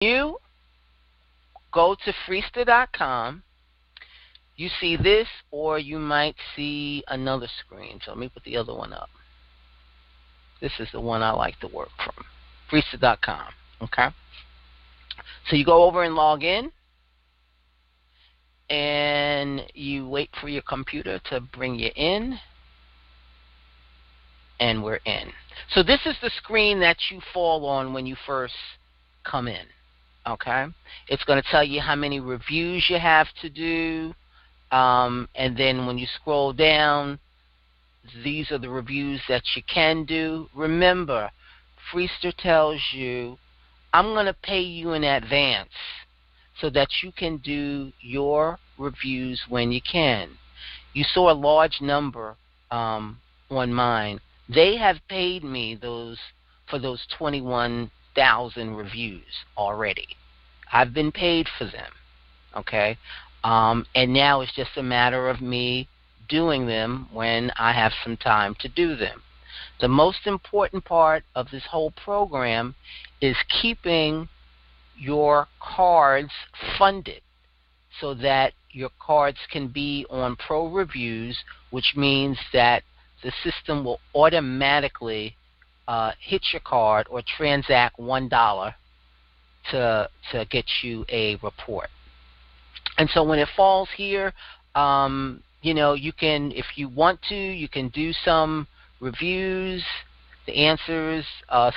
You go to freester.com. You see this, or you might see another screen. So let me put the other one up. This is the one I like to work from, freester.com. Okay. So you go over and log in, and you wait for your computer to bring you in, and we're in. So this is the screen that you fall on when you first come in. Okay, it's going to tell you how many reviews you have to do, and then when you scroll down, these are the reviews that you can do. Remember, Freester tells you, I'm going to pay you in advance so that you can do your reviews when you can. You saw a large number on mine. They have paid me for those 21,000 reviews already. I've been paid for them, okay? And now it's just a matter of me doing them when I have some time to do them. The most important part of this whole program is keeping your cards funded so that your cards can be on pro reviews, which means that the system will automatically hit your card or transact $1 to get you a report. And so when it falls here, you can, if you want to, you can do some reviews. The answers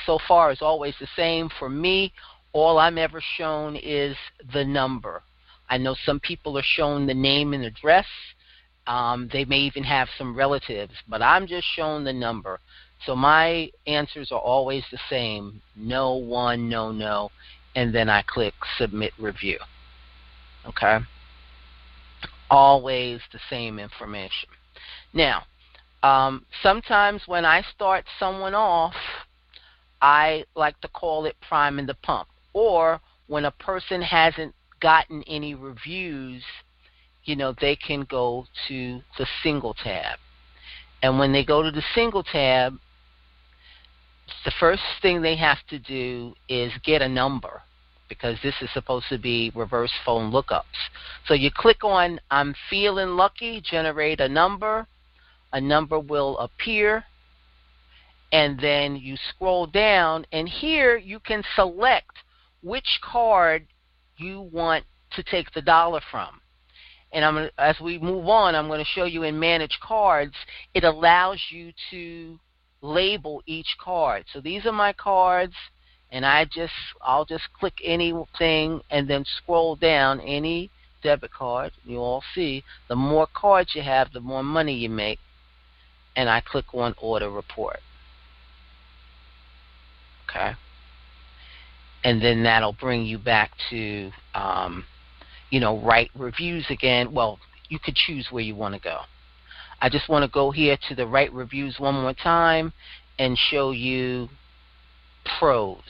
so far is always the same. For me, all I'm ever shown is the number. I know some people are shown the name and address. They may even have some relatives, but I'm just shown the number. So my answers are always the same. No, one, no, no. And then I click Submit Review. Okay? Always the same information. Now, sometimes when I start someone off, I like to call it priming the pump. Or when a person hasn't gotten any reviews, they can go to the single tab. And when they go to the single tab, the first thing they have to do is get a number, because this is supposed to be reverse phone lookups. So you click on I'm feeling lucky, generate a number. A number will appear, and then you scroll down, and here you can select which card you want to take the dollar from. And as we move on, I'm going to show you in Manage Cards, it allows you to label each card. So these are my cards, and I'll just click anything and then scroll down, any debit card. You all see, the more cards you have, the more money you make. And I click on Order Report. Okay. And then that'll bring you back to, write reviews again. Well, you could choose where you want to go. I just want to go here to the write reviews one more time and show you pros.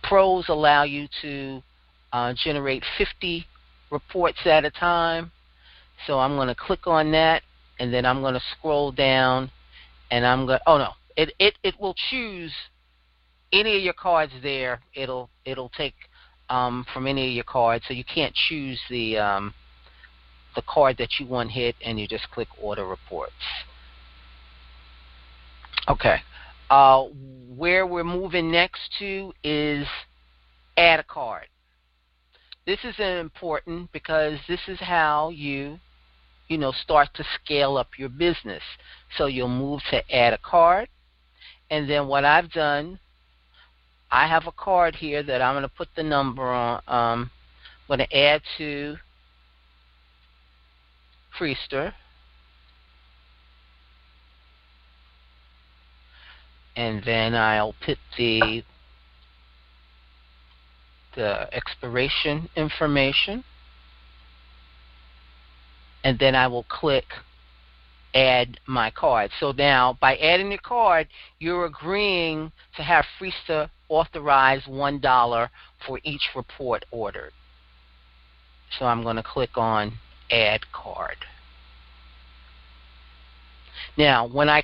Pros allow you to generate 50 reports at a time. So I'm going to click on that, and then I'm going to scroll down, and I'm going. Oh no, it will choose any of your cards there. It'll take from any of your cards, so you can't choose the card that you want hit, and you just click Order Reports. Okay. Where we're moving next to is Add a Card. This is important because this is how you start to scale up your business. So you'll move to Add a Card, and then what I've done, I have a card here that I'm going to put the number on. I'm going to add to Freester. And then I'll put the expiration information. And then I will click Add My Card. So now, by adding your card, you're agreeing to have Freester authorize $1 for each report ordered. So I'm going to click on Add Card. Now, when I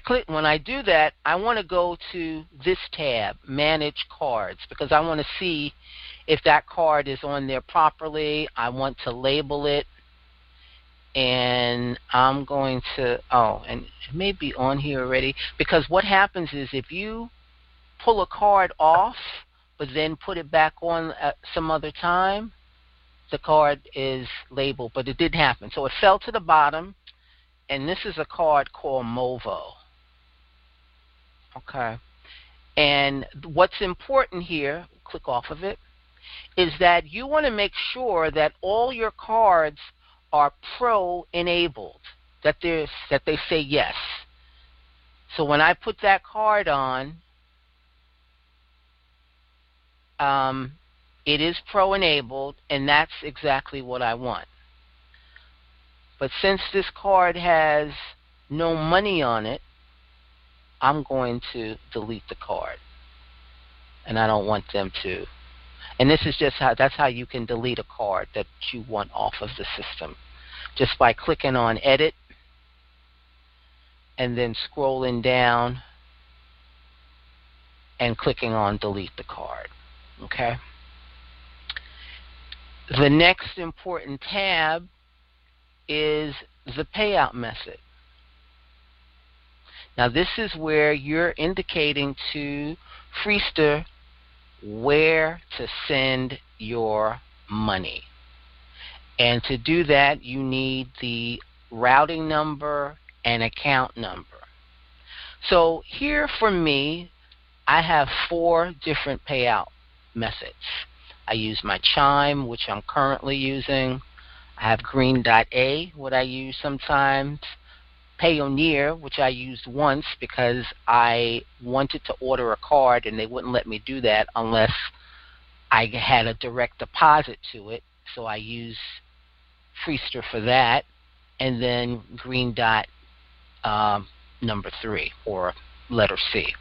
do that, I want to go to this tab, Manage Cards, because I want to see if that card is on there properly, I want to label it, and I'm going to, and it may be on here already, because what happens is if you pull a card off but then put it back on at some other time, the card is labeled, but it did happen. So it fell to the bottom, and this is a card called Movo. Okay. And what's important here, click off of it, is that you want to make sure that all your cards are pro enabled, that they say yes. So when I put that card on, it is pro enabled, and that's exactly what I want. But since this card has no money on it, I'm going to delete the card, and I don't want them to. And this is just that's how you can delete a card that you want off of the system, just by clicking on edit and then scrolling down and clicking on delete the card. Okay. The next important tab is the payout method. Now this is where you're indicating to Freester where to send your money. And to do that, you need the routing number and account number. So here for me, I have 4 different payout methods. I use my Chime, which I'm currently using. I have Green.A, what I use sometimes. Payoneer, which I used once because I wanted to order a card and they wouldn't let me do that unless I had a direct deposit to it. So I use Freester for that. And then Green Dot number 3, or letter C.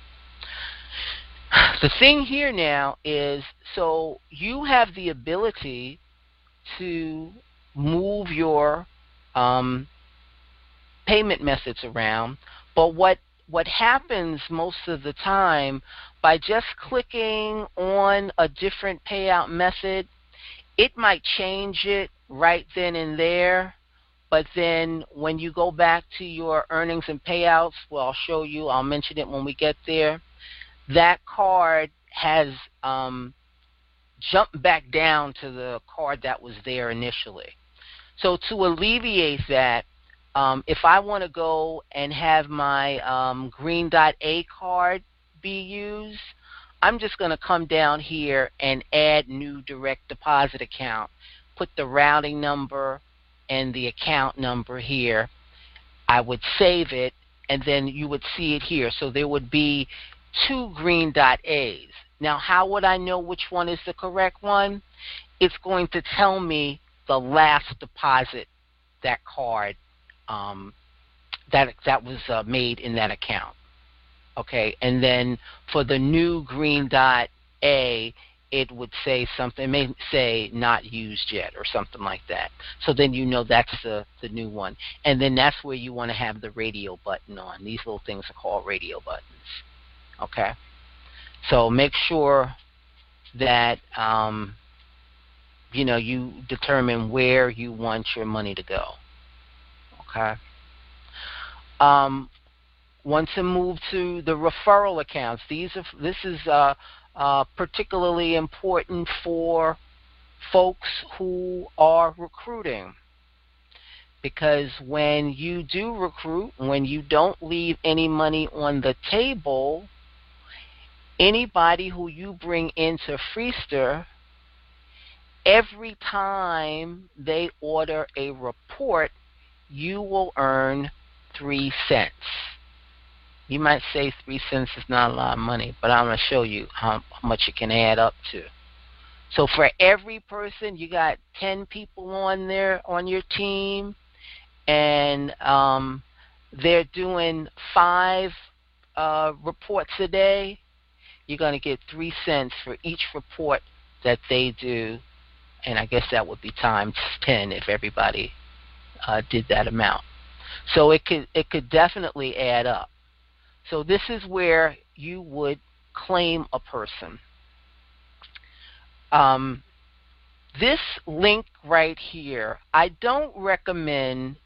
The thing here now is, so you have the ability to move your payment methods around, but what happens most of the time, by just clicking on a different payout method, it might change it right then and there, but then when you go back to your earnings and payouts, well, I'll show you, I'll mention it when we get there, that card has jumped back down to the card that was there initially. So to alleviate that, if I want to go and have my Green.A card be used, I'm just going to come down here and add new direct deposit account, put the routing number and the account number here. I would save it, and then you would see it here. So there would be 2 Green.A's. Now, how would I know which one is the correct one? It's going to tell me the last deposit that card that was made in that account. Okay, and then for the new Green.A, it would say something, it may say not used yet or something like that. So then you know that's the new one. And then that's where you want to have the radio button on. These little things are called radio buttons. Okay, so make sure that you determine where you want your money to go. Okay. Want to move to the referral accounts. This is particularly important for folks who are recruiting, because when you do recruit, when you don't leave any money on the table, anybody who you bring into Freester, every time they order a report, you will earn 3 cents. You might say 3 cents is not a lot of money, but I'm going to show you how much it can add up to. So for every person, you got 10 people on there on your team, and they're doing 5 reports a day. You're going to get 3 cents for each report that they do, and I guess that would be times 10 if everybody did that amount. So it could definitely add up. So this is where you would claim a person. This link right here, I don't recommend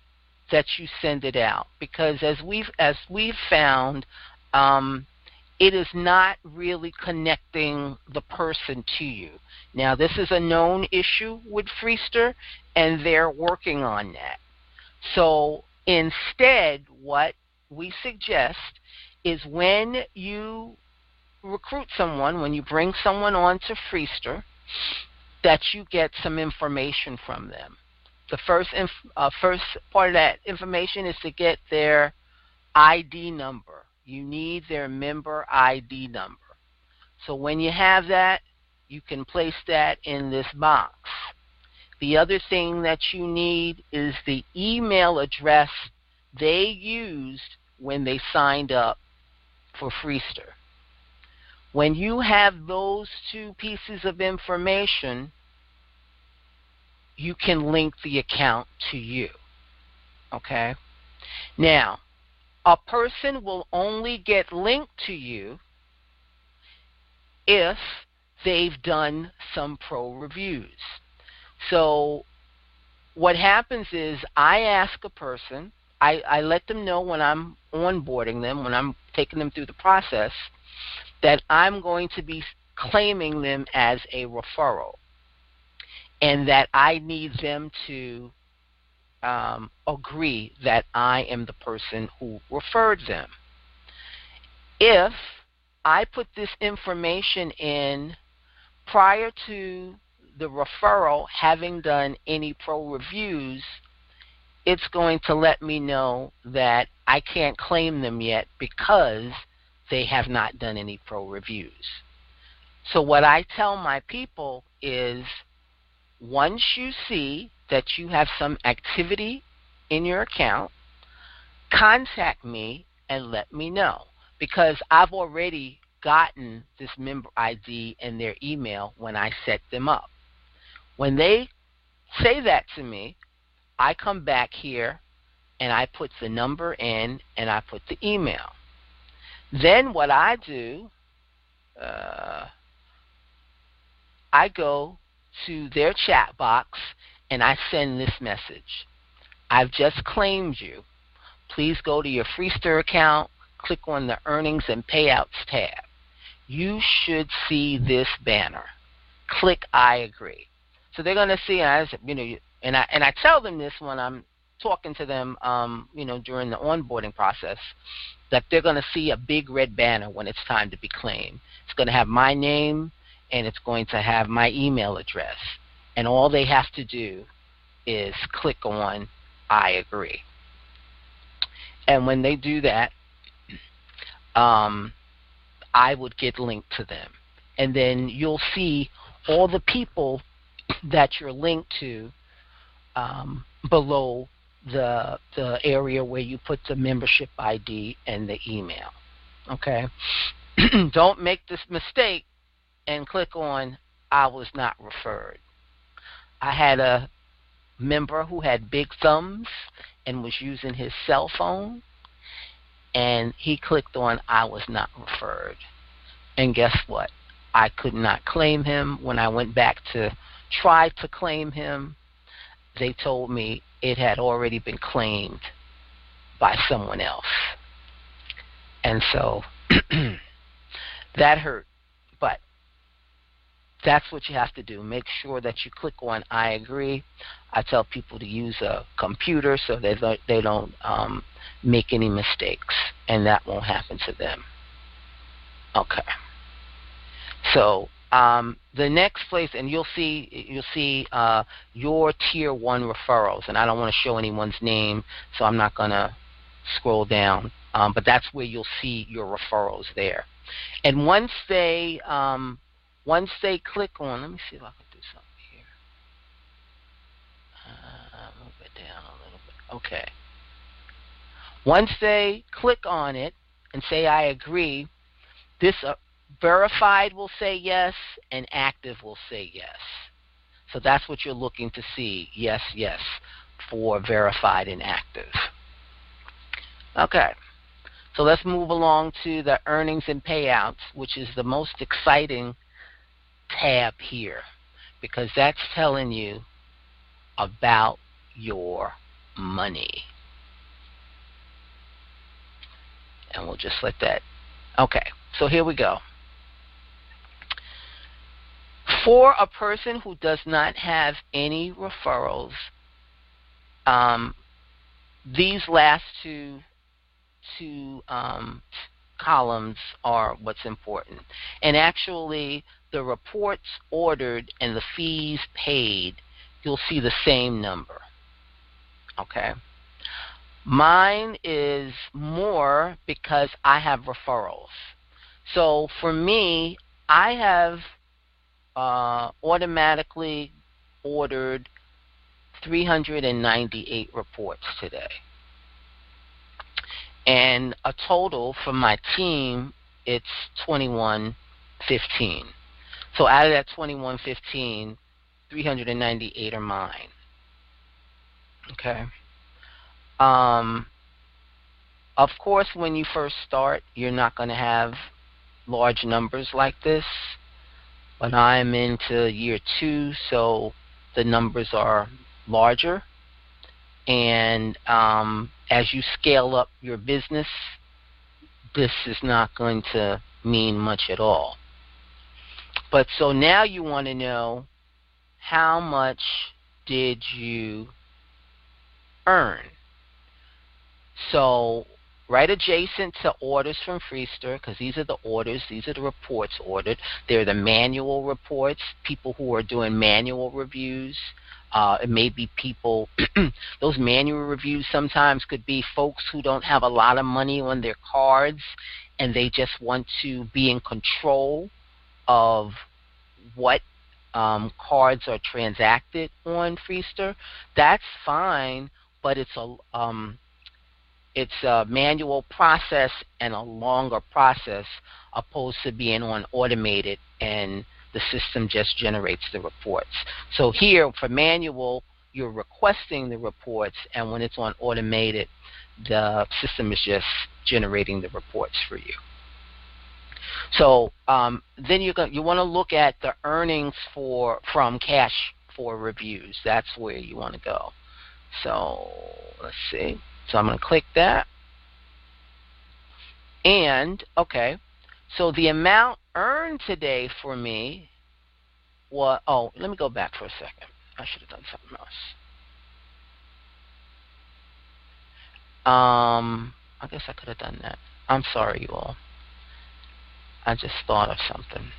that you send it out, because as we've found, it is not really connecting the person to you. Now, this is a known issue with Freester, and they're working on that. So instead, what we suggest is when you recruit someone, when you bring someone on to Freester, that you get some information from them. The first part of that information is to get their ID number. You need their member ID number. So when you have that, you can place that in this box. The other thing that you need is the email address they used when they signed up for Freester. When you have those two pieces of information, you can link the account to you. Okay? Now, a person will only get linked to you if they've done some pro reviews. So what happens is I ask a person, I let them know when I'm onboarding them, when I'm taking them through the process, that I'm going to be claiming them as a referral, and that I need them to agree that I am the person who referred them. If I put this information in prior to the referral having done any pro reviews, it's going to let me know that I can't claim them yet because they have not done any pro reviews. So what I tell my people is, once you see that you have some activity in your account, contact me and let me know, because I've already gotten this member ID and their email when I set them up. When they say that to me, I come back here and I put the number in and I put the email. Then what I do, I go to their chat box and I send this message. I've just claimed you. Please go to your Freester account, click on the Earnings and Payouts tab. You should see this banner. Click I agree. So they're going to see, and I tell them this when I'm talking to them, during the onboarding process, that they're going to see a big red banner when it's time to be claimed. It's going to have my name and it's going to have my email address. And all they have to do is click on I agree. And when they do that, I would get linked to them. And then you'll see all the people that you're linked to below the area where you put the membership ID and the email. Okay? Don't make this mistake and click on I was not referred. I had a member who had big thumbs and was using his cell phone, and he clicked on I was not referred. And guess what? I could not claim him. When I went back to try to claim him, they told me it had already been claimed by someone else. And so that hurt. But that's what you have to do. Make sure that you click on I agree. I tell people to use a computer so they don't make any mistakes, and that won't happen to them. Okay. So the next place, and you'll see your tier 1 referrals, and I don't want to show anyone's name, so I'm not going to scroll down. But that's where you'll see your referrals there. And once they click on, let me see if I can do something here. Move it down a little bit. Okay. Once they click on it and say I agree, this verified will say yes, and active will say yes. So that's what you're looking to see, yes, yes, for verified and active. Okay. So let's move along to the earnings and payouts, which is the most exciting tab here. because that's telling you about your money. And we'll just let that. Okay, so here we go. For a person who does not have any referrals, these last two columns are what's important. And actually, the reports ordered and the fees paid, you'll see the same number. Okay? Mine is more because I have referrals. So for me, I have automatically ordered 398 reports today. And a total from my team, it's 2115. So out of that 2115, 398 are mine. Okay. Of course, when you first start, you're not going to have large numbers like this. But I'm into year 2, so the numbers are larger. And as you scale up your business, this is not going to mean much at all. But so now you want to know, how much did you earn? So right adjacent to orders from Freester, because these are the orders, these are the reports ordered. They're the manual reports, people who are doing manual reviews. It may be people, those manual reviews sometimes could be folks who don't have a lot of money on their cards and they just want to be in control of what cards are transacted on Freester. That's fine, but it's a manual process and a longer process opposed to being on automated and the system just generates the reports. So here for manual, you're requesting the reports, and when it's on automated, the system is just generating the reports for you. So then you want to look at the earnings from cash for reviews. That's where you want to go. So let's see. So I'm going to click that. And, okay, so the amount earned today for me was, oh, let me go back for a second. I should have done something else. I guess I could have done that. I'm sorry, you all. I just thought of something.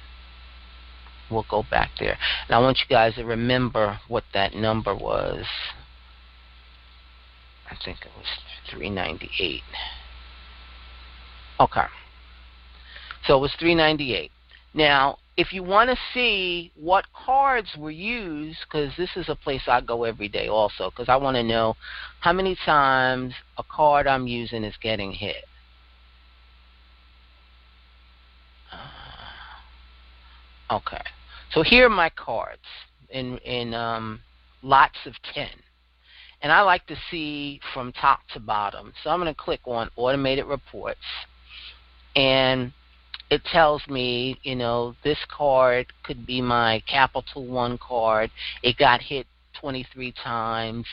We'll go back there. And I want you guys to remember what that number was. I think it was 398. Okay. So it was 398. Now, if you want to see what cards were used, because this is a place I go every day also, because I want to know how many times a card I'm using is getting hit. Okay. So here are my cards in lots of 10. And I like to see from top to bottom. So I'm going to click on Automated Reports. And it tells me, you know, this card could be my Capital One card. It got hit 23 times.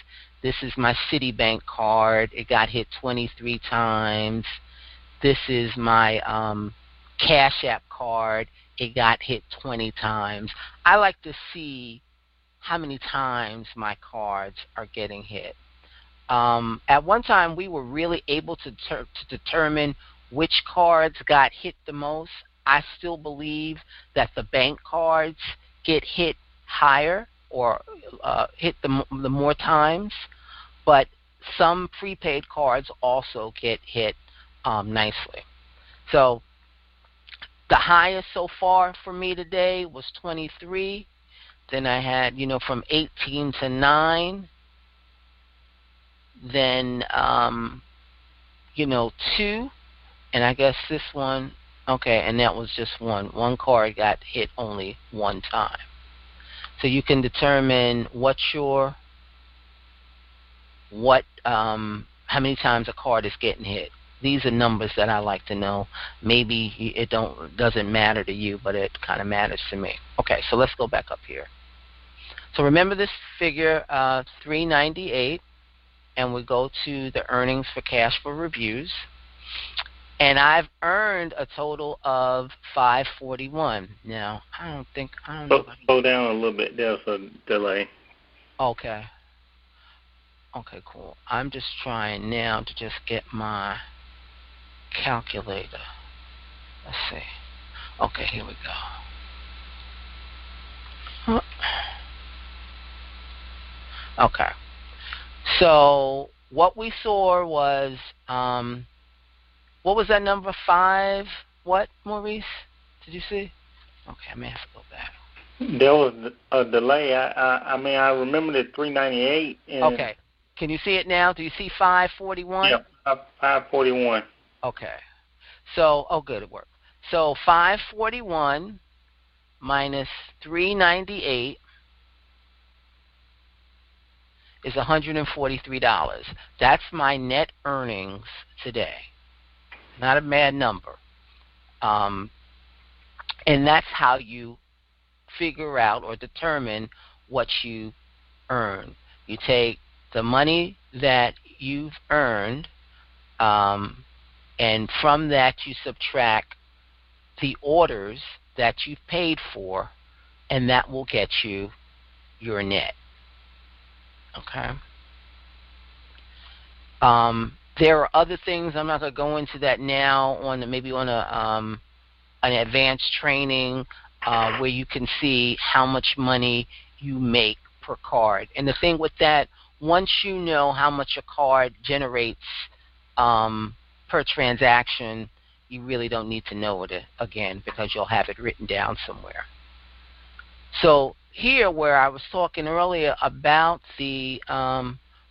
This is my Citibank card. It got hit 23 times. This is my Cash App card. It got hit 20 times. I like to see how many times my cards are getting hit. At one time, we were really able to determine which cards got hit the most. I still believe that the bank cards get hit higher or hit the more times, but some prepaid cards also get hit nicely. So the highest so far for me today was 23. Then I had, you know, from 18 to 9. Then, you know, 2. And I guess this one, okay, and that was just one. One card got hit only one time. So you can determine how many times a card is getting hit. These are numbers that I like to know. Maybe it doesn't matter to you, but it kind of matters to me. Okay, so let's go back up here. So remember this figure, 398, and we go to the earnings for cash for reviews. And I've earned a total of 541. Now, I don't know. Slow down a little bit. There's a delay. Okay. Okay, cool. I'm just trying now to just get my calculator. Let's see. Okay, here we go. Okay. So what we saw was, what was that number? 5? What, Maurice? Did you see? Okay, I may have to go back. There was a delay. I mean, I remember the 398. Okay. Can you see it now? Do you see 541? Yeah, 541. Okay. So, oh, good, it worked. So 541 minus 398 is $143. That's my net earnings today. Not a bad number. And that's how you figure out or determine what you earn. You take the money that you've earned, and from that you subtract the orders that you've paid for, and that will get you your net. Okay. There are other things. I'm not going to go into that now. Maybe on an advanced training where you can see how much money you make per card. And the thing with that, once you know how much a card generates per transaction, you really don't need to know it again because you'll have it written down somewhere. So here, where I was talking earlier about the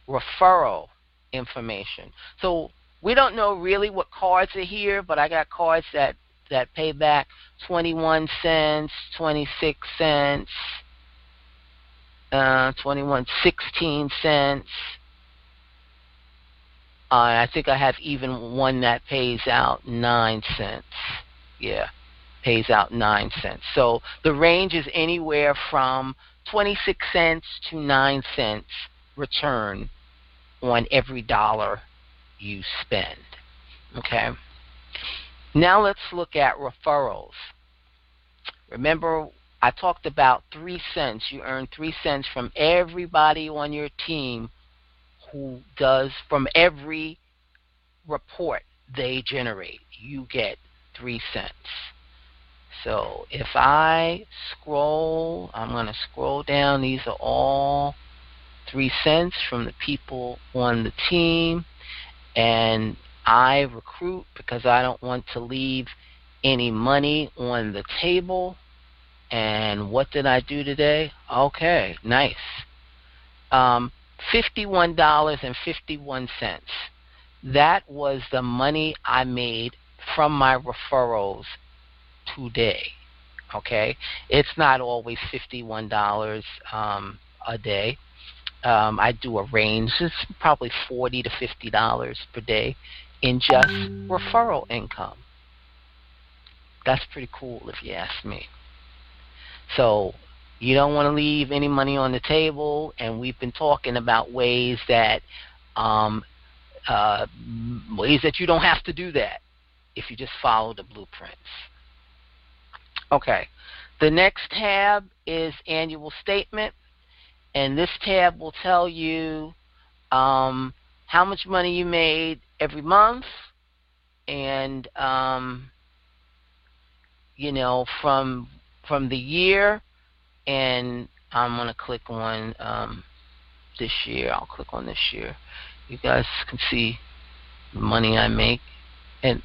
referral information. So we don't know really what cards are here, but I got cards that pay back 21 cents, 26 cents, 16 cents. I think I have even one that pays out 9 cents. Yeah, pays out 9 cents. So the range is anywhere from 26 cents to 9 cents return on every dollar you spend. Okay. Now let's look at referrals. Remember, I talked about 3 cents. You earn 3 cents from everybody on your team who does, from every report they generate. You get 3 cents. So if I scroll, I'm going to scroll down. These are all 3 cents from the people on the team. And I recruit because I don't want to leave any money on the table. And what did I do today? Okay, nice. $51.51. That was the money I made from my referrals today. Okay, it's not always $51 a day. I do a range. It's probably $40 to $50 per day in just referral income. That's pretty cool if you ask me. So you don't want to leave any money on the table, and we've been talking about ways that you don't have to do that if you just follow the blueprints. Okay, the next tab is annual statement, and this tab will tell you how much money you made every month, and from the year. And I'm going to click on this year. I'll click on this year. You guys can see the money I make. And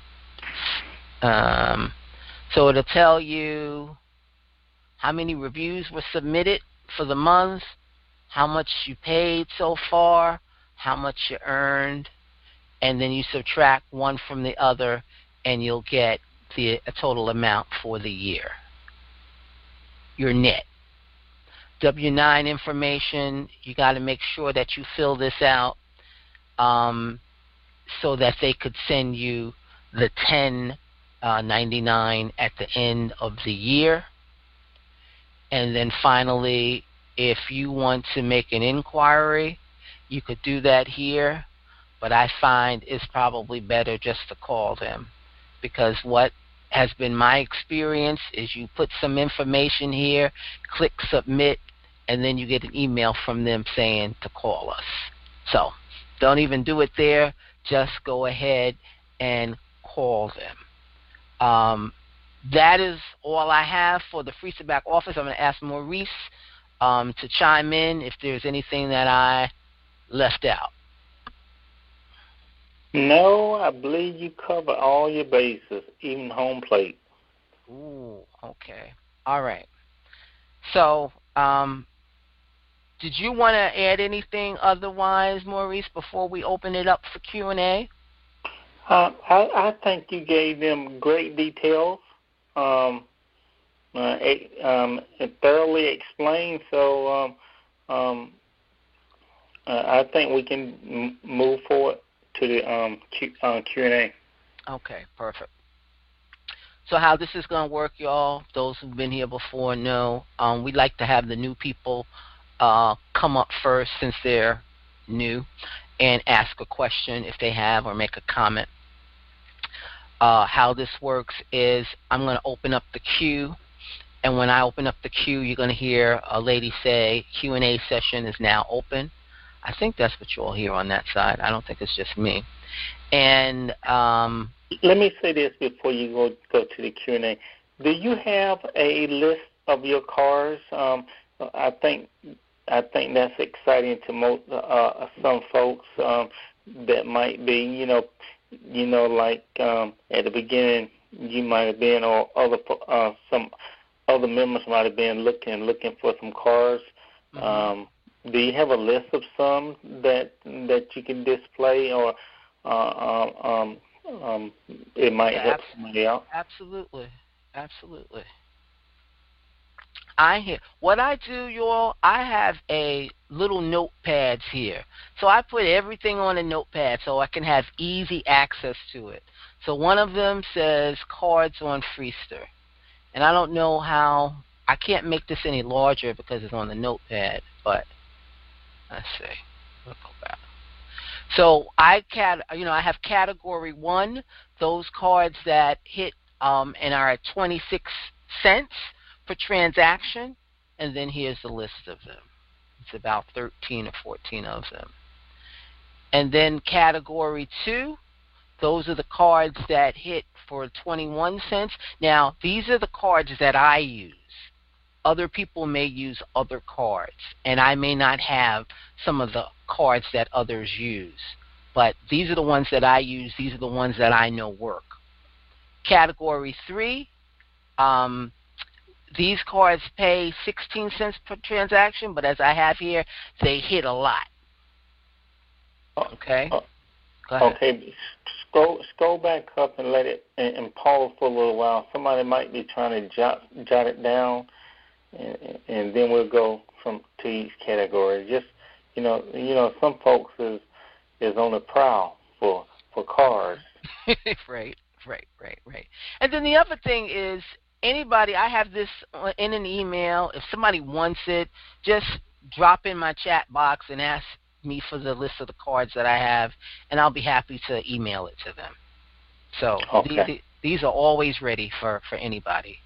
so it'll tell you how many reviews were submitted for the month, how much you paid so far, how much you earned, and then you subtract one from the other, and you'll get a total amount for the year, your net. W-9 information, you got to make sure that you fill this out so that they could send you the $10.99 at the end of the year. And then finally, If you want to make an inquiry, you could do that here, but I find it's probably better just to call them, because what has been my experience is you put some information here, click submit, and then you get an email from them saying to call us. So don't even do it there. Just go ahead and call them. That is all I have for the Freester Back Office. I'm going to ask Maurice to chime in if there's anything that I left out. No, I believe you cover all your bases, even home plate. Ooh, okay. All right. So, did you want to add anything otherwise, Maurice, before we open it up for Q&A? I think you gave them great details, thoroughly explained. So I think we can move forward to the Q&A. Okay, perfect. So how this is going to work, y'all, those who've been here before know, we like to have the new people come up first since they're new and ask a question if they have or make a comment. How this works is I'm going to open up the queue, and when I open up the queue, you're going to hear a lady say, Q&A session is now open. I think that's what you all hear on that side. I don't think it's just me. And let me say this before you go to the Q&A. Do you have a list of your cars? I think that's exciting to most some folks that might be, like at the beginning you might have been, or some other members might have been looking for some cars. Mm-hmm. Do you have a list of some that you can display, or it might help somebody out? Absolutely. What I do, y'all, I have a little notepads here. So I put everything on a notepad so I can have easy access to it. So one of them says cards on Freester. And I don't know how, I can't make this any larger because it's on the notepad, but let's see. We'll go back. So I have category 1, those cards that hit and are at 26 cents per transaction, and then here's the list of them. It's about 13 or 14 of them. And then category 2, those are the cards that hit for 21 cents. Now, these are the cards that I use. Other people may use other cards, and I may not have some of the cards that others use. But these are the ones that I use. These are the ones that I know work. Category 3, these cards pay 16 cents per transaction, but as I have here, they hit a lot. Okay? Go ahead. Okay. Scroll back up and let it and pause for a little while. Somebody might be trying to jot it down, and then we'll go to each category. Just some folks is on the prowl for cars. Right. And then the other thing is, anybody, I have this in an email. If somebody wants it, just drop in my chat box and ask me for the list of the cards that I have, and I'll be happy to email it to them. So okay. These are always ready for anybody.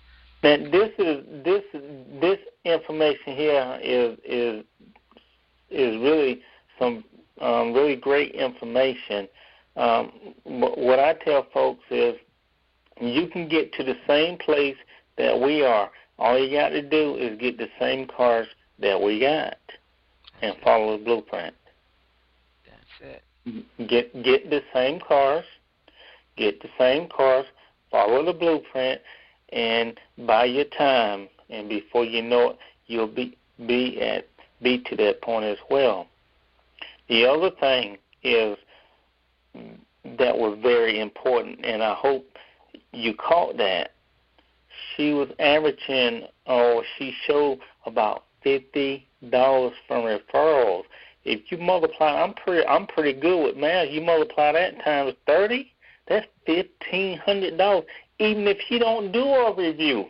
And this information here is really some really great information. What I tell folks is, you can get to the same place that we are. All you got to do is get the same cars that we got and follow the blueprint. That's it. Get the same cars. Get the same cars. Follow the blueprint, and buy your time. And before you know it, you'll be to that point as well. The other thing is that was very important, and I hope you caught that. She was averaging, she showed about $50 from referrals. If you multiply, I'm pretty good with math. You multiply that times 30, that's $1,500. Even if you don't do a review.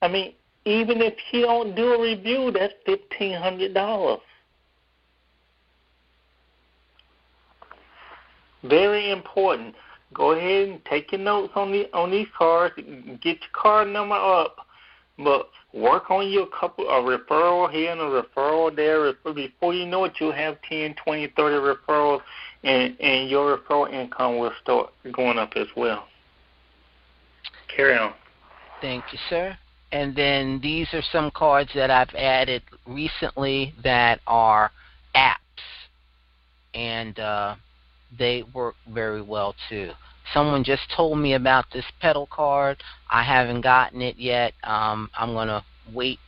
I mean, even if you don't do a review, that's $1,500. Very important. Go ahead and take your notes on these cards. Get your card number up, but work on your couple a referral here and a referral there. Before you know it, you'll have 10, 20, 30 referrals, and your referral income will start going up as well. Carry on. Thank you, sir. And then these are some cards that I've added recently that are apps, and they work very well too. Someone just told me about this pedal card. I haven't gotten it yet. I'm going to wait.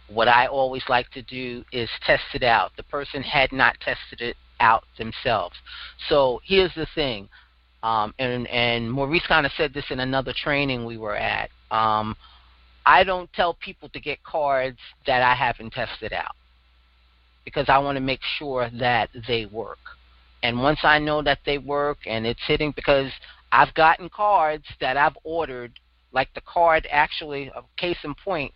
What I always like to do is test it out. The person had not tested it out themselves. So here's the thing, and Maurice kind of said this in another training we were at. I don't tell people to get cards that I haven't tested out because I want to make sure that they work. And once I know that they work and it's hitting, because I've gotten cards that I've ordered, like the card actually, case in point,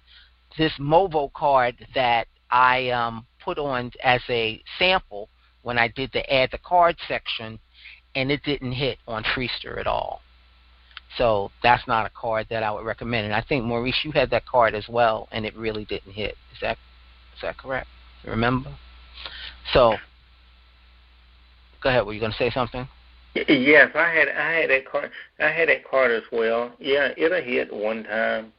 this Movo card that I put on as a sample when I did the add the card section, and it didn't hit on Freester at all. So that's not a card that I would recommend. And I think, Maurice, you had that card as well, and it really didn't hit. Is that correct? Remember? So go ahead. Were you going to say something? Yes, I had that card. I had that card as well. Yeah, it'll hit one time.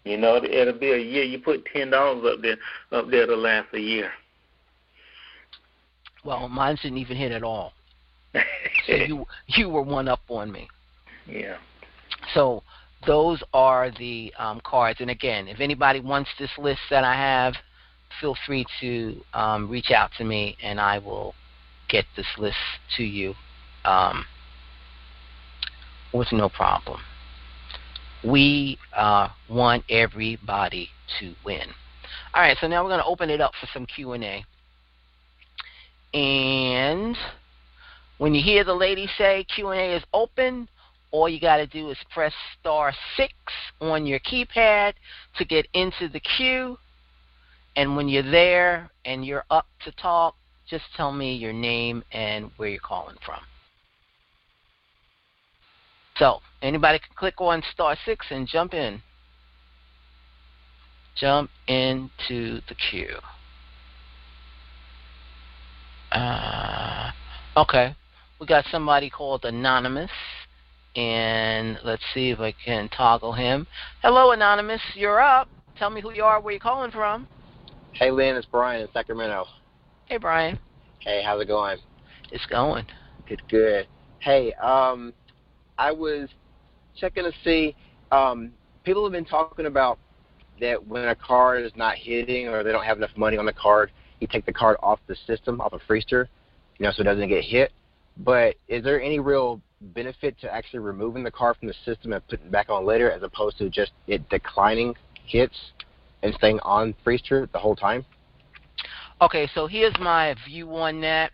You know, it'll be a year. You put $10 up there to last a year. Well, mine didn't even hit at all. So you were one up on me. Yeah. So those are the cards. And again, if anybody wants this list that I have, feel free to reach out to me, and I will get this list to you with no problem. We want everybody to win. All right, so now we're going to open it up for some Q&A. And when you hear the lady say Q&A is open, all you got to do is press *6 on your keypad to get into the queue. And when you're there and you're up to talk, just tell me your name and where you're calling from. So anybody can click on *6 and jump in. Jump into the queue. Okay. We got somebody called Anonymous, and let's see if I can toggle him. Hello, Anonymous. You're up. Tell me who you are, where you're calling from. Hey, Lynn, it's Brian in Sacramento. Hey, Brian. Hey, how's it going? It's going. Good. Hey, I was checking to see, people have been talking about that when a card is not hitting or they don't have enough money on the card, you take the card off the system, off of Freester, so it doesn't get hit. But is there any real benefit to actually removing the card from the system and putting it back on later as opposed to just it declining hits and staying on Freester the whole time? Okay, so here's my view on that.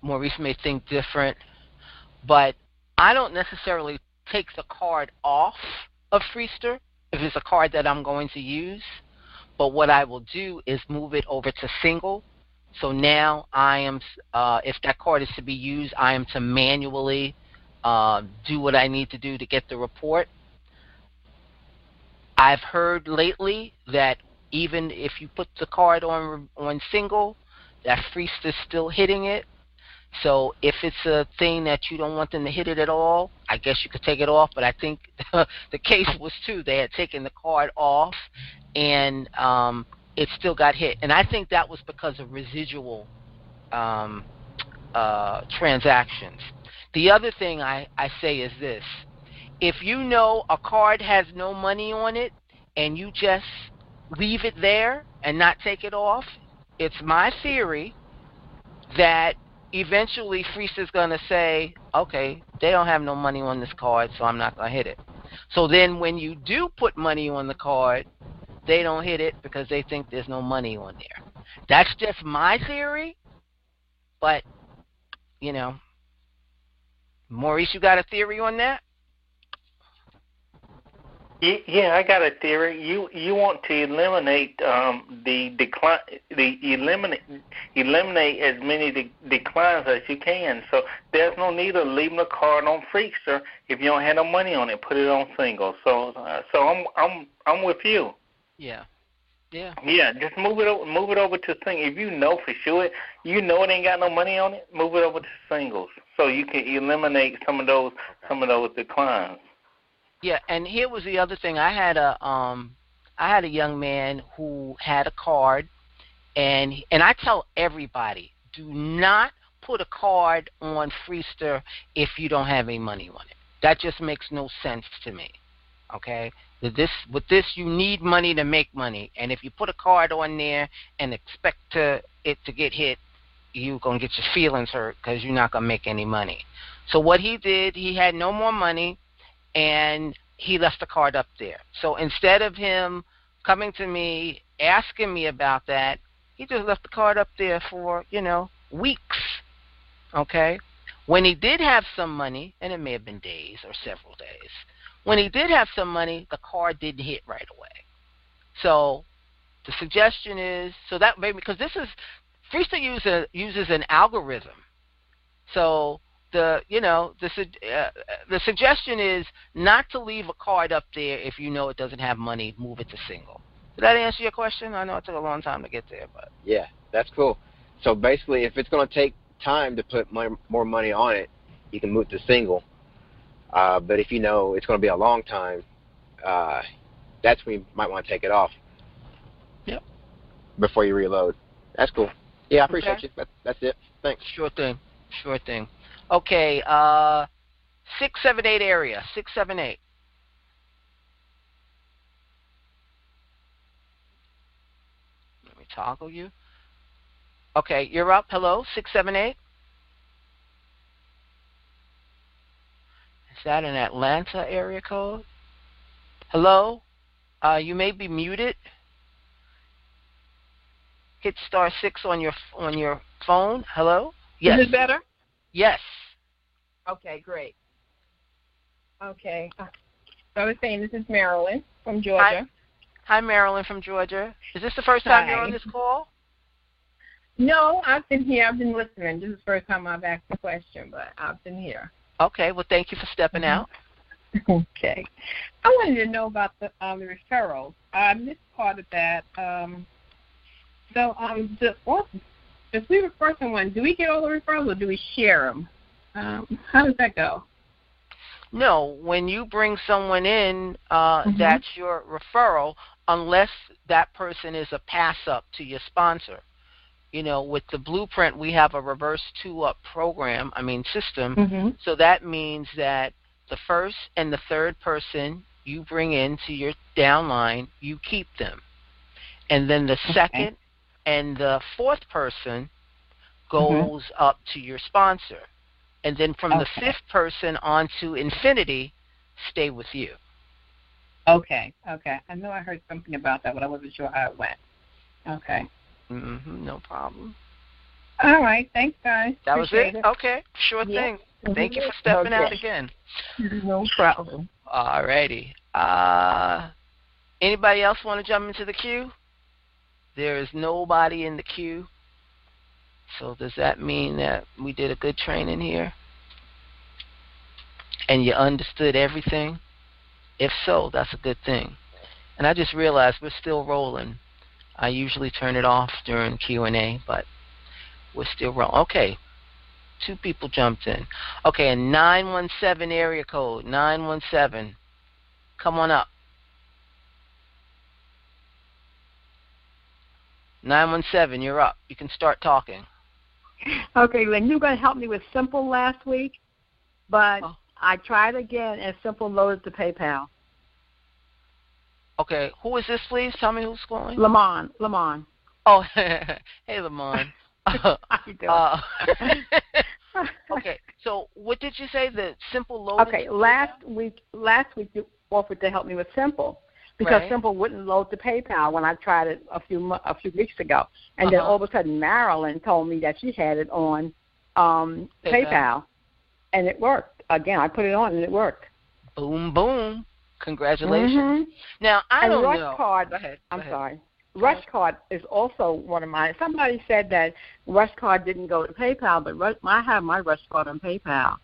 Maurice may think different, but I don't necessarily take the card off of Freester if it's a card that I'm going to use. But what I will do is move it over to single. So now I am, if that card is to be used, I am to manually do what I need to do to get the report. I've heard lately that even if you put the card on single, that Freester's still hitting it. So if it's a thing that you don't want them to hit it at all, I guess you could take it off. But I think the case was too. They had taken the card off, and it still got hit. And I think that was because of residual transactions. The other thing I say is this. If you know a card has no money on it and you just leave it there and not take it off, it's my theory that eventually Freester's going to say, okay, they don't have no money on this card, so I'm not going to hit it. So then when you do put money on the card, they don't hit it because they think there's no money on there. That's just my theory, but, Maurice, you got a theory on that? Yeah, I got a theory. You want to eliminate eliminate as many declines as you can. So there's no need of leaving a card on Freester if you don't have no money on it. Put it on single. So I'm with you. Yeah. Yeah. Yeah, just move it over to single. If you know for sure, it ain't got no money on it, move it over to singles so you can eliminate some of those declines. Yeah, and here was the other thing. I had a young man who had a card, and I tell everybody, do not put a card on Freester if you don't have any money on it. That just makes no sense to me. Okay? With this you need money to make money, and if you put a card on there and expect it to get hit, you're going to get your feelings hurt because you're not going to make any money. So what he did, he had no more money, and he left the card up there. So instead of him coming to me, asking me about that, he just left the card up there for, weeks. Okay? When he did have some money, and it may have been days or several days, when he did have some money, the card didn't hit right away. So the suggestion is, because Freester uses an algorithm. So the suggestion is not to leave a card up there if you know it doesn't have money. Move it to single. Did that answer your question? I know it took a long time to get there, but yeah, that's cool. So basically, if it's going to take time to put more money on it, you can move to single. But if you know it's going to be a long time, that's when you might want to take it off. Yep. Before you reload. That's cool. Yeah, I appreciate you. That's it. Thanks. Sure thing. Okay, 678 area, 678. Let me toggle you. Okay, you're up. Hello, 678. Is that an Atlanta area code? Hello? You may be muted. Hit *6 on your phone. Hello? Yes. Is it better? Yes. Okay, great. Okay. So I was saying, this is Marilyn from Georgia. Hi, Marilyn from Georgia. Is this the first time you're on this call? No, I've been here. I've been listening. This is the first time I've asked a question, but I've been here. Okay. Well, thank you for stepping out. Okay. I wanted to know about the referrals. I missed part of that. If we refer someone, do we get all the referrals or do we share them? How does that go? No, when you bring someone in, that's your referral, unless that person is a pass-up to your sponsor. With the blueprint, we have a reverse two-up system. So that means that the first and the third person you bring into your downline, you keep them. And then the second and the fourth person goes up to your sponsor. And then from the fifth person on to infinity, stay with you. Okay. I know I heard something about that, but I wasn't sure how it went. Okay. No problem. All right. Thanks, guys. That was it? Okay. Sure thing. Thank you for stepping out again. No problem. All righty. Anybody else want to jump into the queue? There is nobody in the queue. So does that mean that we did a good training here? And you understood everything? If so, that's a good thing. And I just realized we're still rolling. I usually turn it off during Q&A, but we're still rolling. Okay. 2 people jumped in. Okay, a 917 area code. 917. Come on up. 917, you're up. You can start talking. Okay, Lynn, you were going to help me with Simple last week, but I tried again and Simple loaded to PayPal. Okay, who is this, please? Tell me who's calling. Lamont. Oh, hey, Lamont. How you doing? Okay, so what did you say? The Simple loaded? Okay, last week you offered to help me with Simple because Simple wouldn't load to PayPal when I tried it a few weeks ago, and then all of a sudden Marilyn told me that she had it on PayPal, and it worked. Again, I put it on and it worked. Boom, boom. Congratulations. Mm-hmm. Now, I and don't Rush know. Card, Go ahead. I'm sorry. Rush Card is also one of mine. Somebody said that Rush Card didn't go to PayPal, but I have my Rush Card on PayPal.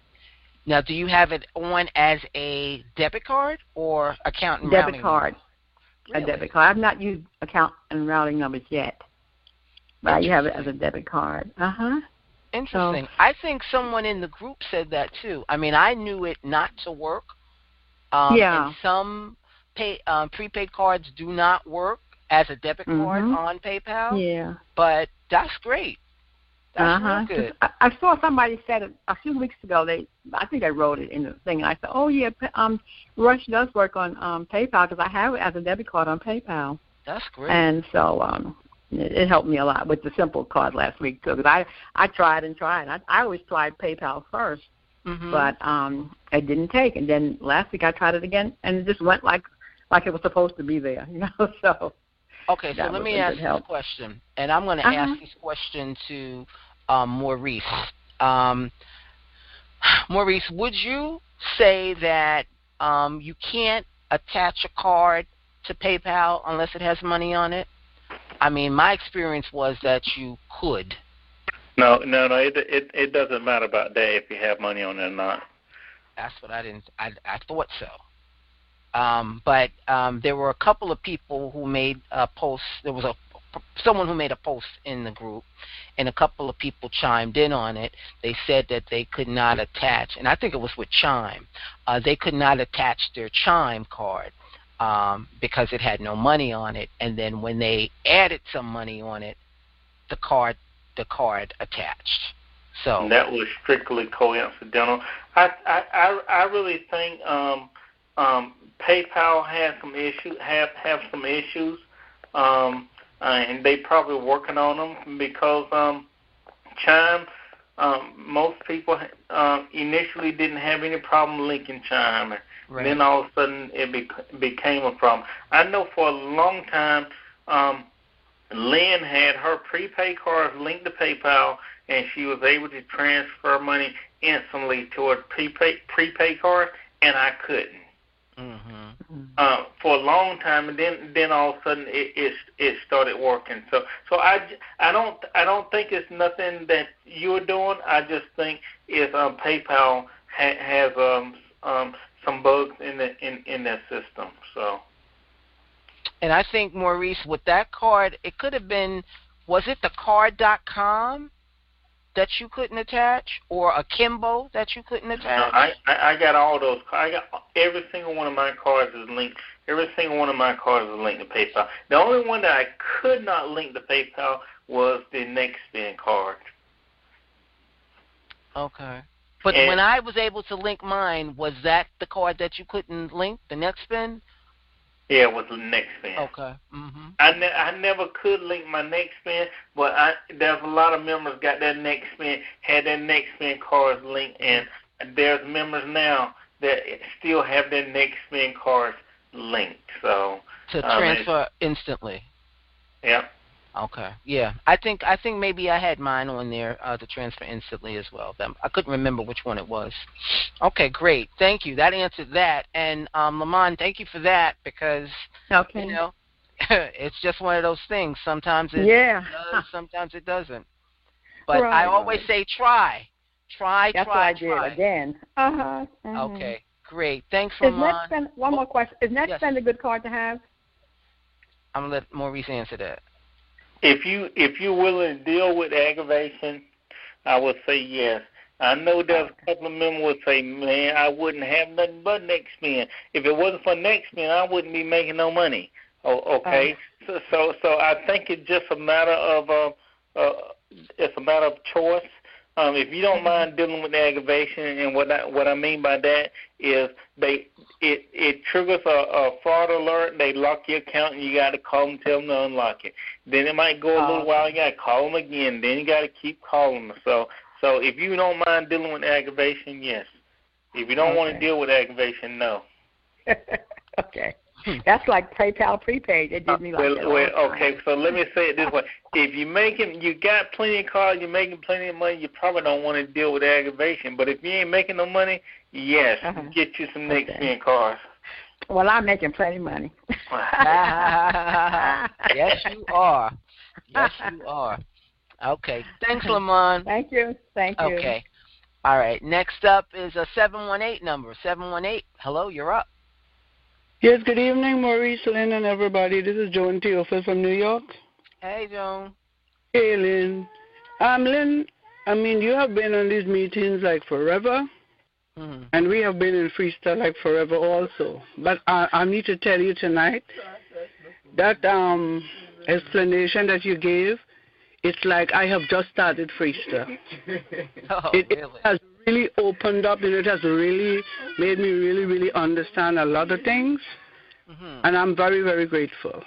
Now, do you have it on as a debit card or account and Debit routing card. number? Really? A debit card. I've not used account and routing numbers yet, but I have it as a debit card. Interesting. So, I think someone in the group said that too. I mean, I knew it not to work. yeah. And some prepaid cards do not work as a debit card on PayPal. Yeah. But that's great. That's real good. I saw somebody said it a few weeks ago. I think I wrote it in the thing. And I said, oh yeah, Rush does work on PayPal because I have it as a debit card on PayPal. That's great. And so it helped me a lot with the Simple card last week too. Because I tried and tried. I always tried PayPal first, but it didn't take. And then last week I tried it again, and it just went like it was supposed to be there. So. Okay, so let me ask this question, and I'm going to ask this question to Maurice. Maurice, would you say that you can't attach a card to PayPal unless it has money on it? I mean, my experience was that you could. No. It doesn't matter about that if you have money on it or not. That's what I thought so. But there were a couple of people who made posts. There was someone who made a post in the group, and a couple of people chimed in on it. They said that they could not attach, and I think it was with Chime. They could not attach their Chime card because it had no money on it. And then when they added some money on it, the card attached. So and that was strictly coincidental. I really think PayPal has some issues. Have some issues, and they probably working on them because Chime. Most people initially didn't have any problem linking Chime, and then all of a sudden it became a problem. I know for a long time, Lynn had her prepaid cards linked to PayPal, and she was able to transfer money instantly to her prepaid card, and I couldn't. For a long time, and then all of a sudden it started working. So I don't think it's nothing that you're doing. I just think it's PayPal has some bugs in their system. So. And I think, Maurice, with that card, it could have been, was it the card.com that you couldn't attach, or a Kimbo that you couldn't attach? No, I got all those. I got every single one of my cards is linked. Every single one of my cards is linked to PayPal. The only one that I could not link to PayPal was the NextSpend card. Okay. But when I was able to link mine, was that the card that you couldn't link, the NextSpend? Yeah, it was the NextSpend. Okay. I never could link my NextSpend, but there's a lot of members got their NextSpend, had their NextSpend cards linked, and there's members now that still have their NextSpend cards linked. So to transfer instantly. Yeah. Okay. Yeah. I think maybe I had mine on there to transfer instantly as well. I couldn't remember which one it was. Okay, great. Thank you. That answered that. And Lamont, thank you for that because you know, it's just one of those things. Sometimes it does, sometimes it doesn't. But I always say try. That's what I did again. Okay, great. Thanks, Lamont. One more question. Is NextSpend a good card to have? I'm going to let Maurice answer that. If you're willing to deal with aggravation, I would say yes. I know there's a couple of members would say, man, I wouldn't have nothing but NextSpend. If it wasn't for NextSpend, I wouldn't be making no money. Okay, so I think it's just a matter of choice. If you don't mind dealing with aggravation, and what I mean by that is it triggers a fraud alert. They lock your account, and you got to call them, tell them to unlock it. Then it might go a little while. You got to call them again. Then you got to keep calling them. So if you don't mind dealing with aggravation, yes. If you don't want to deal with aggravation, no. Okay. That's like PayPal prepaid. It did me like that. Okay, so let me say it this way. If you got plenty of cards, you're making plenty of money, you probably don't want to deal with aggravation. But if you ain't making no money, yes, get you some NextSpend cards. Well, I'm making plenty of money. Yes, you are. Yes, you are. Okay. Thanks, Lamont. Thank you. Thank you. Okay. All right. Next up is a 718 number. 718. Hello, you're up. Yes, good evening, Maurice, Lynn, and everybody. This is Joan Theophil from New York. Hey, Joan. Hey, Lynn. Lynn, I mean, you have been on these meetings like forever, and we have been in Freester like forever also. But I need to tell you tonight that explanation that you gave, it's like I have just started Freester. It has really opened up, and it has really made me really understand a lot of things, and I'm very, very grateful.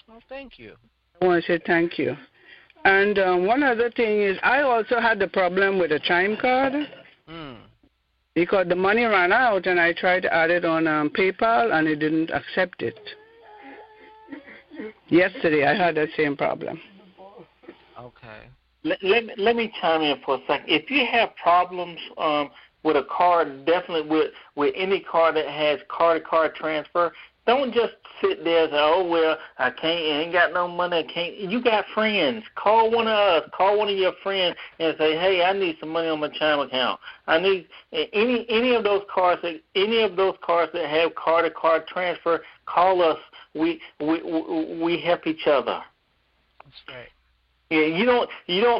Well, thank you. I want to say thank you. And one other thing is I also had the problem with a chime card because the money ran out, and I tried to add it on PayPal, and it didn't accept it. Yesterday I had that same problem. Okay. Let me chime in for a second. If you have problems with a card, definitely with any card that has card-to-card transfer, don't just sit there and say, oh, well, I ain't got no money. I can't. You got friends. Call one of us. Call one of your friends and say, hey, I need some money on my Chime account. I need any of those cards that have card-to-card transfer. Call us. We help each other. That's right. Yeah, you don't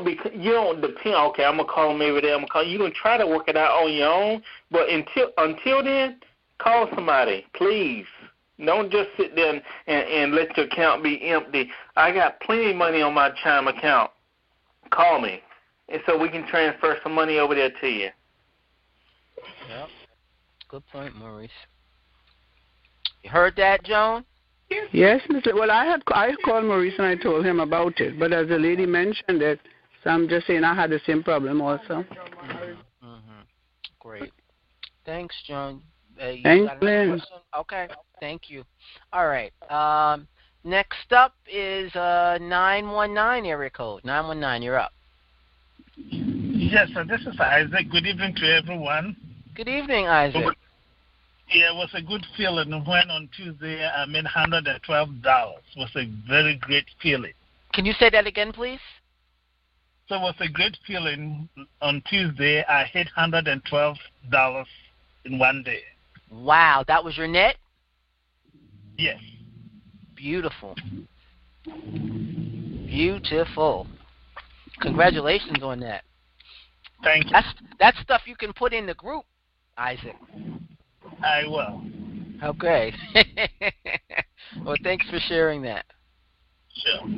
depend. Okay, I'm gonna call them every day. I'm gonna call. You're gonna try to work it out on your own, but until then, call somebody, please. Don't just sit there and let your account be empty. I got plenty of money on my Chime account. Call me, and so we can transfer some money over there to you. Yep. Good point, Maurice. You heard that, Joan? Yes, Mr. Well, I called Maurice and I told him about it, but as the lady mentioned it, so I'm just saying I had the same problem also. Great. Thanks, Joan. Thanks, Lynn. Okay, thank you. All right. Next up is 919 area code. 919, you're up. Yes, sir. This is Isaac. Good evening to everyone. Good evening, Isaac. Yeah, it was a good feeling when on Tuesday I made $112. It was a very great feeling. Can you say that again, please? So it was a great feeling. On Tuesday I hit $112 in one day. Wow, that was your net? Yes. Beautiful. Beautiful. Congratulations on that. Thank you. That's stuff you can put in the group, Isaac. I will. Okay. Well, thanks for sharing that. Sure.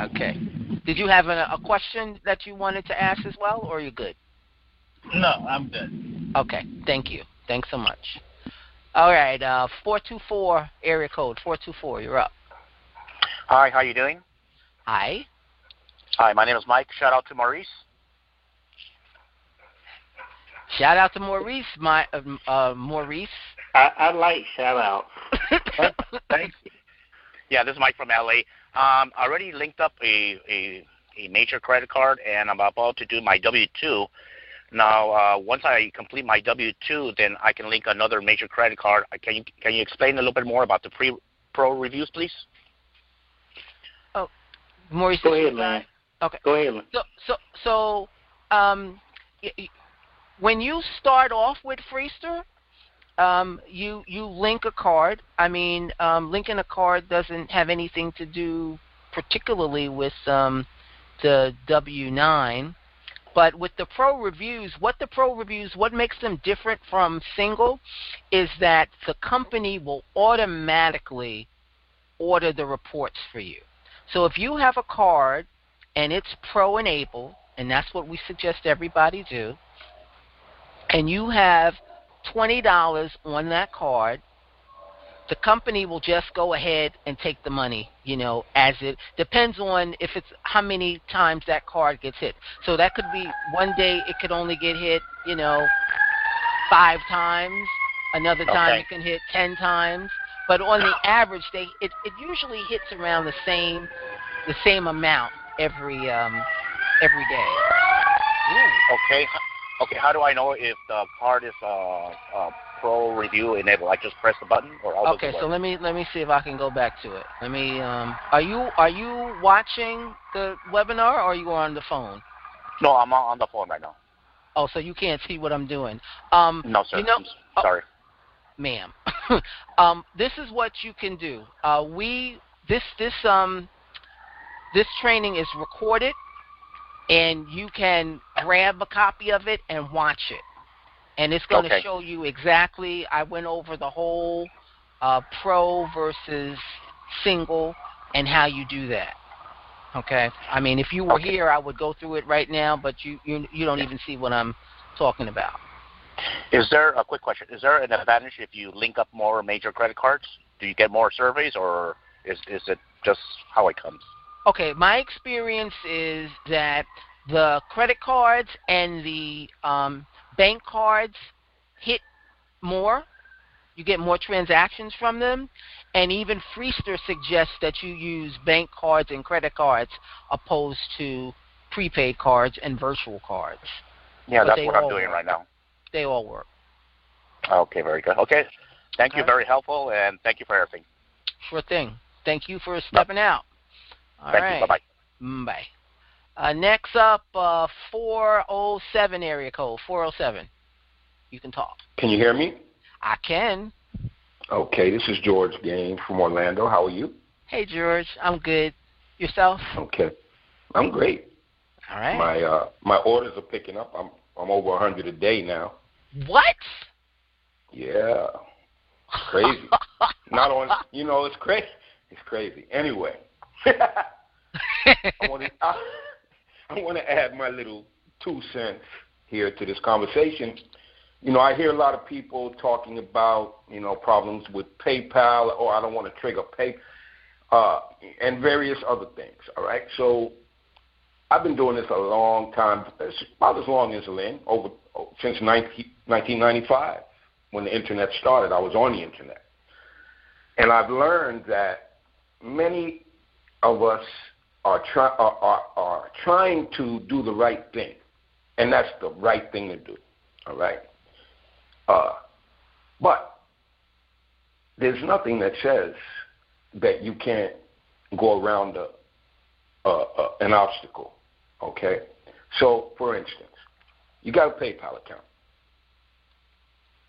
Okay. Did you have a question that you wanted to ask as well, or are you good? No, I'm good. Okay. Thank you. Thanks so much. All right. 424 area code. 424. You're up. Hi. How you doing? Hi. Hi. My name is Mike. Shout out to Maurice. Shout out to Maurice. Maurice. I like shout out. Thanks. Yeah, this is Mike from LA. I already linked up a major credit card, and I'm about to do my W-2. Now, once I complete my W-2, then I can link another major credit card. Can you explain a little bit more about the pro reviews, please? Oh, Maurice. Go ahead, man. Okay. Go ahead, man. So, when you start off with Freester, you link a card. I mean, linking a card doesn't have anything to do particularly with the W-9. But with the pro reviews, what makes them different from single is that the company will automatically order the reports for you. So if you have a card and it's pro enabled, and that's what we suggest everybody do, and you have $20 on that card, the company will just go ahead and take the money, as it depends on if it's how many times that card gets hit. So that could be one day it could only get hit, 5 times. Another time it can hit 10 times. But on the average, it usually hits around the same amount every day. Ooh. Okay. How do I know if the card is referral review enabled? I just press the button, or how does it work? So let me see if I can go back to it. Let me. Are you watching the webinar, or are you on the phone? No, I'm on the phone right now. Oh, so you can't see what I'm doing. No, sir. I'm sorry. Ma'am. This is what you can do. This training is recorded, and you can grab a copy of it and watch it. And it's going to show you exactly. I went over the whole pro versus single and how you do that. Okay. I mean, if you were here, I would go through it right now, but you don't even see what I'm talking about. Is there a quick question? Is there an advantage if you link up more major credit cards? Do you get more surveys, or is it just how it comes? Okay, my experience is that the credit cards and the bank cards hit more. You get more transactions from them. And even Freester suggests that you use bank cards and credit cards opposed to prepaid cards and virtual cards. Yeah, that's what I'm doing right now. They all work. Okay, very good. Okay, thank you. Very helpful, and thank you for everything. Sure thing. Thank you for stepping out. All right. Thank you. Bye-bye. Bye. Next up, 407 area code, 407. You can talk. Can you hear me? I can. Okay, this is George Gaines from Orlando. How are you? Hey, George. I'm good. Yourself? Okay. I'm great. All right. My orders are picking up. I'm over 100 a day now. What? Yeah. Crazy. Not on, it's crazy. It's crazy. Anyway. I want to add my little 2 cents here to this conversation. I hear a lot of people talking about, problems with PayPal, or I don't want to trigger and various other things, all right? So I've been doing this a long time, about as long as Lynn, since 1995, when the Internet started. I was on the Internet. And I've learned that many of us are trying to do the right thing, and that's the right thing to do, all right? But there's nothing that says that you can't go around an obstacle, okay? So, for instance, you got a PayPal account,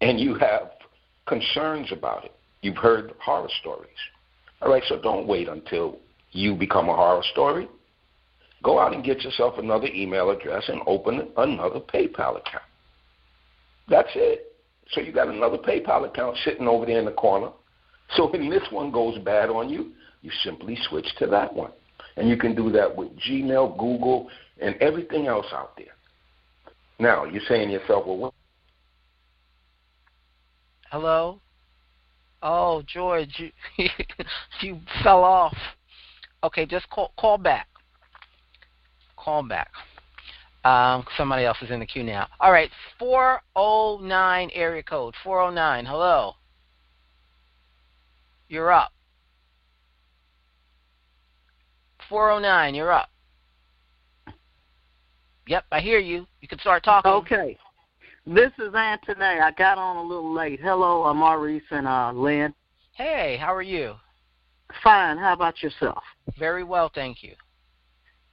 and you have concerns about it. You've heard horror stories. All right, so don't wait until you become a horror story. Go out and get yourself another email address and open another PayPal account. That's it. So you got another PayPal account sitting over there in the corner. So when this one goes bad on you, you simply switch to that one. And you can do that with Gmail, Google, and everything else out there. Now, you're saying to yourself, well, what? Hello? Oh, George, you fell off. Okay, just call back. Call back. Somebody else is in the queue now. All right, 409 area code, 409. Hello. You're up. 409, you're up. Yep, I hear you. You can start talking. Okay. This is Anthony. I got on a little late. Hello, I'm Maurice and Lynn. Hey, how are you? Fine. How about yourself? Very well, thank you.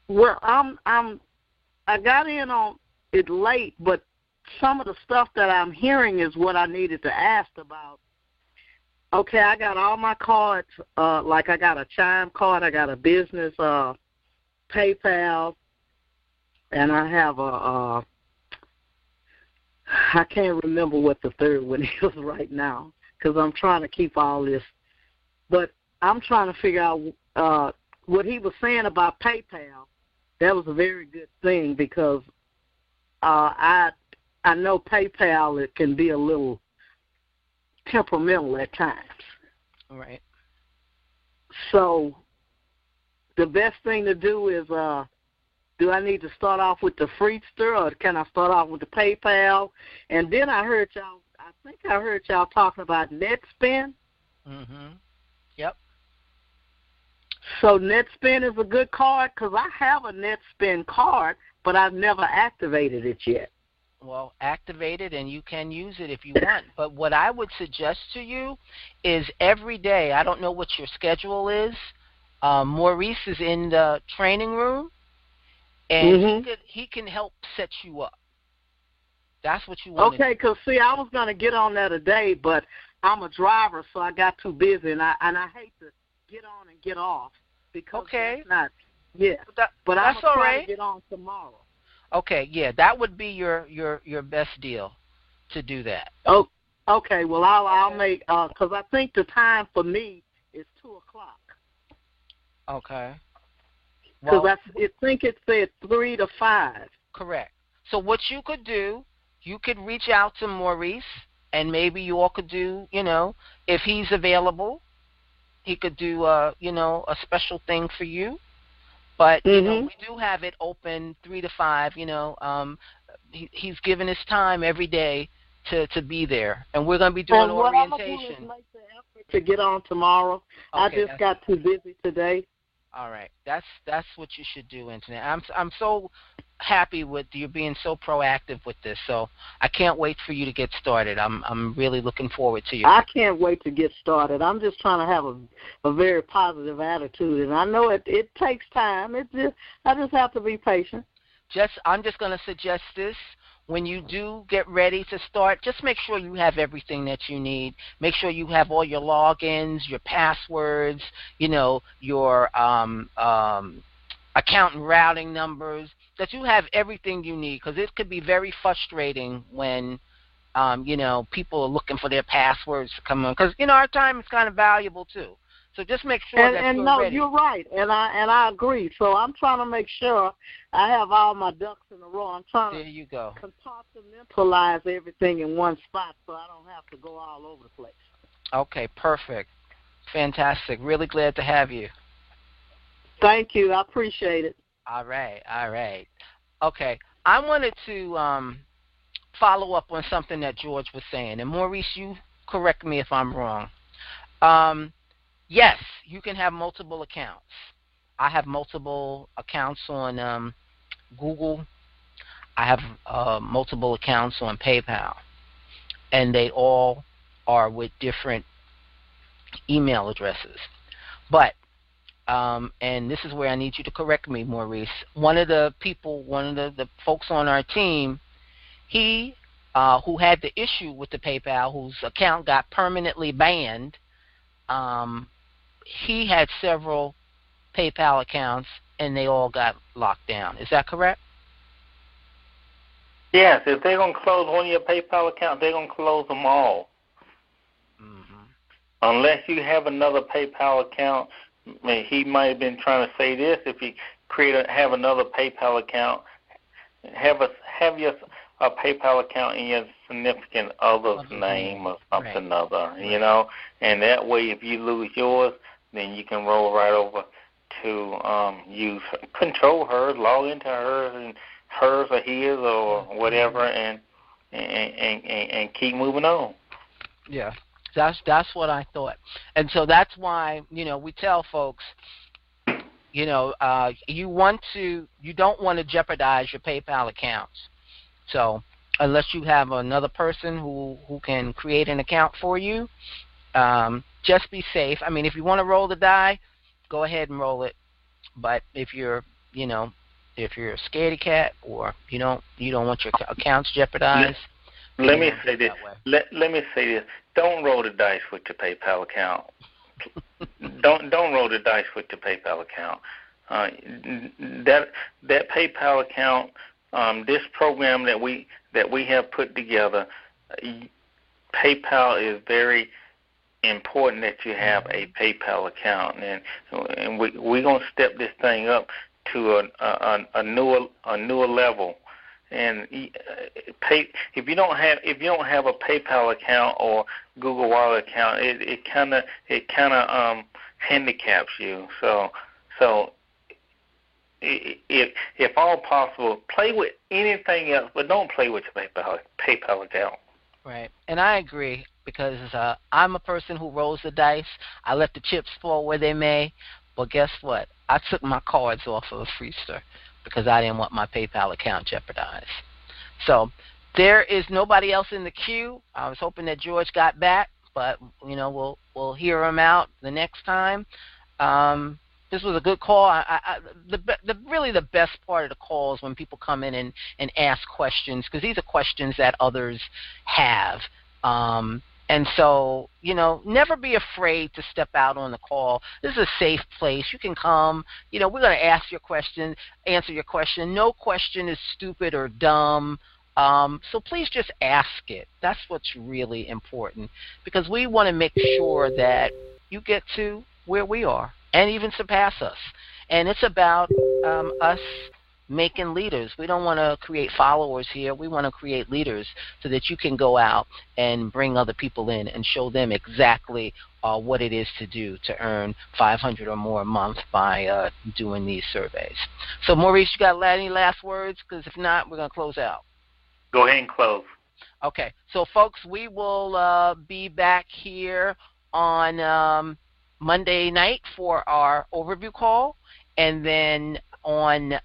Well, I got in on it late, but some of the stuff that I'm hearing is what I needed to ask about. Okay, I got all my cards, like I got a Chime card, I got a business PayPal, and I have I can't remember what the third one is right now because I'm trying to keep all this. But I'm trying to figure out what he was saying about PayPal. That was a very good thing because I know PayPal, it can be a little temperamental at times. All right. So the best thing to do is, do I need to start off with the Freester or can I start off with the PayPal? And then I think I heard y'all talking about NetSpend. Mm-hmm. Yep. So NetSpend is a good card because I have a NetSpend card, but I've never activated it yet. Well, activate it, and you can use it if you want. But what I would suggest to you is every day, I don't know what your schedule is. Maurice is in the training room, and he can help set you up. That's what you want to do. Okay, because, see, I was going to get on that today, but I'm a driver, so I got too busy, and I hate to get on and get off because that's not, but I'm going to try to get on tomorrow. Okay, yeah, that would be your best deal to do that. Oh, okay. Well, I'll make because I think the time for me is 2:00. Okay. Because I think it said 3 to 5. Correct. So what you could do, you could reach out to Maurice, and maybe you all could do, if he's available, he could do, a special thing for you. But we do have it open 3 to 5. He's given his time every day to be there, and we're going to be doing orientation. What I'm going to do is make the effort to get on tomorrow. Okay, I just got too busy today. All right, that's what you should do, Internet. I'm so happy with you being so proactive with this. So I can't wait for you to get started. I'm really looking forward to you. I can't wait to get started. I'm just trying to have a very positive attitude, and I know it takes time. I just have to be patient. I'm just going to suggest this. When you do get ready to start, just make sure you have everything that you need. Make sure you have all your logins, your passwords, your account and routing numbers, that you have everything you need, because it could be very frustrating when, people are looking for their passwords to come on, because, our time is kind of valuable too. So just make sure that you're ready. You're right, and I agree. So I'm trying to make sure I have all my ducks in a row. I'm trying to compartmentalize everything in one spot so I don't have to go all over the place. Okay, perfect. Fantastic. Really glad to have you. Thank you. I appreciate it. All right. Okay, I wanted to follow up on something that George was saying. And Maurice, you correct me if I'm wrong. Yes, you can have multiple accounts. I have multiple accounts on Google. I have multiple accounts on PayPal. And they all are with different email addresses. But, and this is where I need you to correct me, Maurice. One of the folks on our team, he who had the issue with the PayPal, whose account got permanently banned, he had several PayPal accounts, and they all got locked down. Is that correct? Yes. If they're going to close one of your PayPal accounts, they're going to close them all. Unless you have another PayPal account. I mean, he might have been trying to say this. If you have another PayPal account, have a PayPal account in your significant other's name or something other, and that way if you lose yours, then you can roll right over to control hers, log into hers and hers or his or whatever, and keep moving on. Yeah, that's what I thought, and so that's why we tell folks, you don't want to jeopardize your PayPal accounts. So unless you have another person who can create an account for you, just be safe. I mean, if you want to roll the die, go ahead and roll it. But if you're a scaredy cat or you don't want your accounts jeopardized, let me say this. Let me say this. Don't roll the dice with your PayPal account. don't roll the dice with your PayPal account. That PayPal account. This program that we have put together, PayPal is very important that you have a PayPal account, and we're gonna step this thing up to a newer level. And if you don't have a PayPal account or Google Wallet account, it kind of handicaps you. So. If all possible, play with anything else, but don't play with your PayPal account. Right, and I agree because I'm a person who rolls the dice. I let the chips fall where they may, but guess what? I took my cards off of a freester because I didn't want my PayPal account jeopardized. So There is nobody else in the queue. I was hoping that George got back, but we'll hear him out the next time. This was a good call. Really the best part of the call is when people come in and ask questions, because these are questions that others have. And so, never be afraid to step out on the call. This is a safe place. You can come. We're going to ask your question, answer your question. No question is stupid or dumb. So please just ask it. That's what's really important, because we want to make sure that you get to where we are and even surpass us. And it's about us making leaders. We don't want to create followers here. We want to create leaders so that you can go out and bring other people in and show them exactly what it is to do to earn $500 or more a month by doing these surveys. So, Maurice, you got any last words? Because if not, we're going to close out. Go ahead and close. Okay. So, folks, we will be back here on Monday night for our overview call, and then on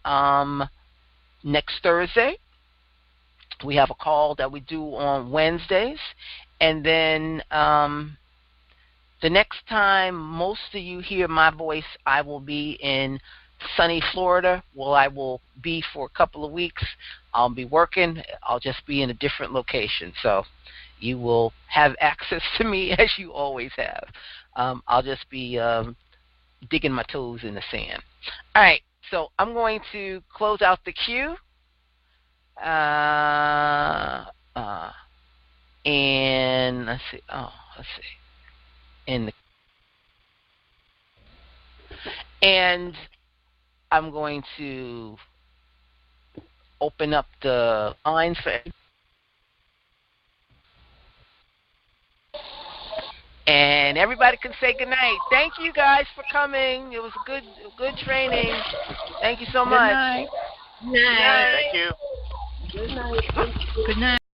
next Thursday we have a call that we do on Wednesdays, and then the next time most of you hear my voice, I will be in sunny Florida. Well, I will be for a couple of weeks. I'll be working. I'll just be in a different location, so you will have access to me as you always have. I'll just be digging my toes in the sand. All right, so I'm going to close out the queue. And let's see. And I'm going to open up the lines for. And everybody can say goodnight. Thank you guys for coming. It was a good training. Thank you so much. Good night. Good night. Thank you. Good night. Good night.